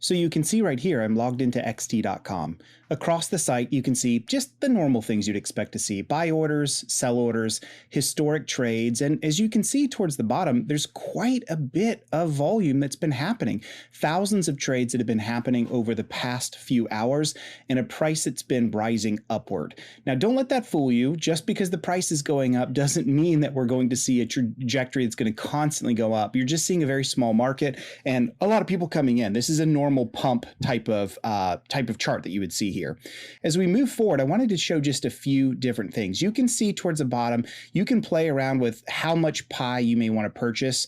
So you can see right here, I'm logged into xt.com. Across the site, you can see just the normal things you'd expect to see: buy orders, sell orders, historic trades. And as you can see towards the bottom, there's quite a bit of volume that's been happening. Thousands of trades that have been happening over the past few hours, and a price that's been rising upward. Now, don't let that fool you. Just because the price is going up doesn't mean that we're going to see a trajectory that's going to constantly go up. You're just seeing a very small market and a lot of people coming in. This is a normal pump type of chart that you would see here. As we move forward, I wanted to show just a few different things. You can see towards the bottom, you can play around with how much pie you may want to purchase.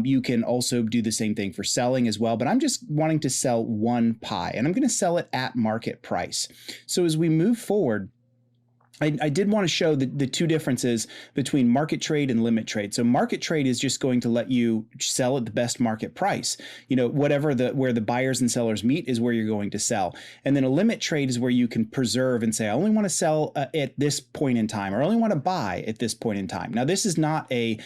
You can also do the same thing for selling as well, but I'm just wanting to sell one pie and I'm going to sell it at market price. So as we move forward, I did want to show the two differences between market trade and limit trade. So market trade is just going to let you sell at the best market price. You know, whatever where the buyers and sellers meet is where you're going to sell. And then a limit trade is where you can preserve and say, I only want to sell at this point in time, or I only want to buy at this point in time. Now, this is not a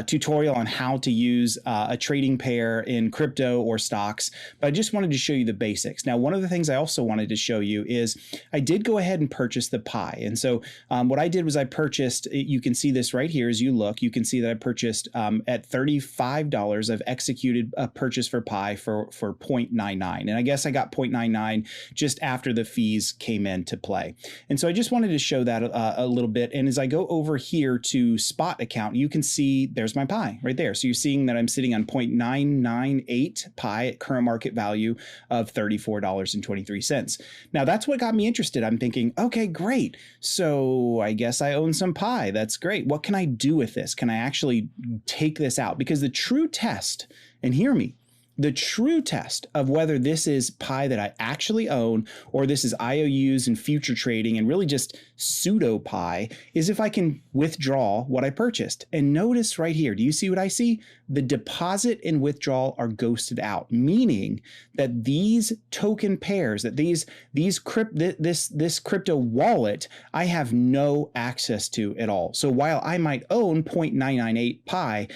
tutorial on how to use a trading pair in crypto or stocks, but I just wanted to show you the basics. Now, one of the things I also wanted to show you is I did go ahead and purchase the pie. And so what I did was I purchased, you can see this right here as you look, you can see that I purchased at $35. I've executed a purchase for pie for 0.99. And I guess I got 0.99 just after the fees came into play. And so I just wanted to show that a little bit. And as I go over here to spot account, you can see there's my pie right there. So you're seeing that I'm sitting on 0.998 pie at current market value of $34.23. Now that's what got me interested. I'm thinking, okay, great. So I guess I own some pie. That's great. What can I do with this? Can I actually take this out? Because the true test, and hear me, the true test of whether this is pie that I actually own or this is IOUs and future trading and really just pseudo pie is if I can withdraw what I purchased. And notice right here, do you see what I see? The deposit and withdrawal are ghosted out, meaning that these token pairs, that this crypto wallet, I have no access to at all. So while I might own 0.998 pie,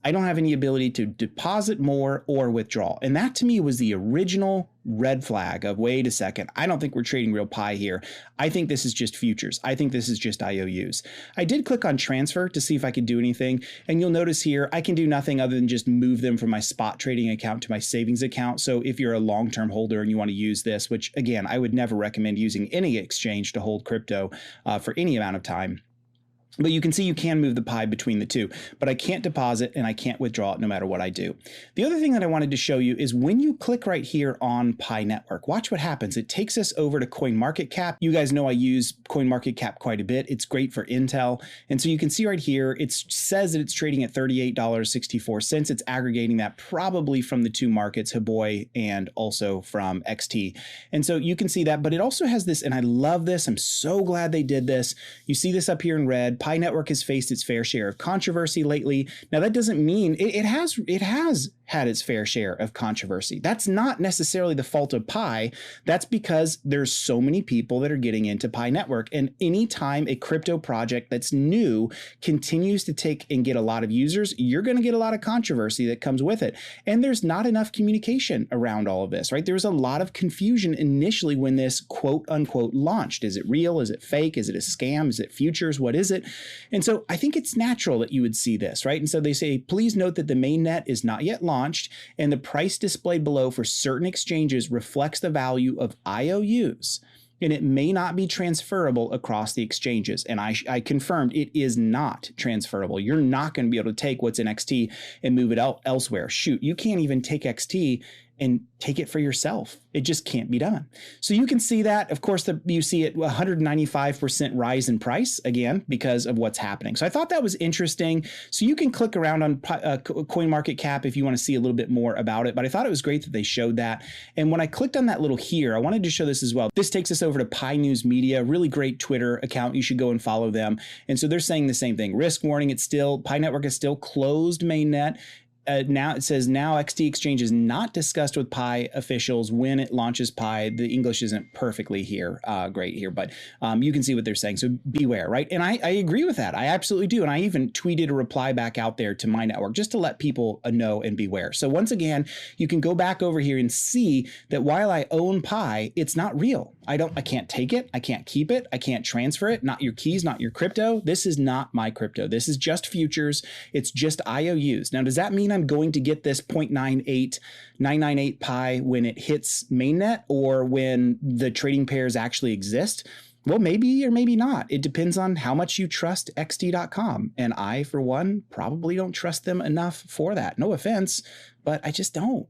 I don't have any ability to deposit more or withdraw. And that to me was the original red flag of, wait a second, I don't think we're trading real pie here. I think this is just futures. I think this is just IOUs. I did click on transfer to see if I could do anything. And you'll notice here, I can do nothing other than just move them from my spot trading account to my savings account. So if you're a long-term holder and you want to use this, which again, I would never recommend using any exchange to hold crypto for any amount of time. But you can see you can move the pie between the two, but I can't deposit and I can't withdraw it no matter what I do. The other thing that I wanted to show you is when you click right here on Pi Network, watch what happens. It takes us over to CoinMarketCap. You guys know I use CoinMarketCap quite a bit. It's great for intel. And so you can see right here, it says that it's trading at $38.64. It's aggregating that probably from the two markets, Haboy and also from XT. And so you can see that, but it also has this, and I love this. I'm so glad they did this. You see this up here in red. Pi Network has faced its fair share of controversy lately. Now, that doesn't mean it has had its fair share of controversy. That's not necessarily the fault of Pi. That's because there's so many people that are getting into Pi Network. And anytime a crypto project that's new continues to take and get a lot of users, you're going to get a lot of controversy that comes with it. And there's not enough communication around all of this, right? There was a lot of confusion initially when this quote unquote launched. Is it real? Is it fake? Is it a scam? Is it futures? What is it? And so I think it's natural that you would see this, right? And so they say, please note that the mainnet is not yet launched and the price displayed below for certain exchanges reflects the value of IOUs and it may not be transferable across the exchanges. And I confirmed it is not transferable. You're not going to be able to take what's in XT and move it out elsewhere. Shoot, you can't even take XT and take it for yourself. It just can't be done. So you can see that, of course, you see it 195% rise in price again, because of what's happening. So I thought that was interesting. So you can click around on CoinMarketCap if you want to see a little bit more about it, but I thought it was great that they showed that. And when I clicked on that little here, I wanted to show this as well. This takes us over to Pi News Media, really great Twitter account. You should go and follow them. And so they're saying the same thing. Risk warning, Pi Network is still closed mainnet. now it says now XT Exchange is not discussed with Pi officials when it launches Pi. The English isn't perfectly great here, but you can see what they're saying. So beware, right? And I agree with that. I absolutely do. And I even tweeted a reply back out there to my network just to let people know and beware. So once again, you can go back over here and see that while I own Pi, it's not real. I can't take it. I can't keep it. I can't transfer it. Not your keys, not your crypto. This is not my crypto. This is just futures. It's just IOUs. Now, does that mean I'm going to get this 0.98998 Pi when it hits mainnet or when the trading pairs actually exist? Well, maybe or maybe not. It depends on how much you trust XT.com. And I, for one, probably don't trust them enough for that. No offense, but I just don't.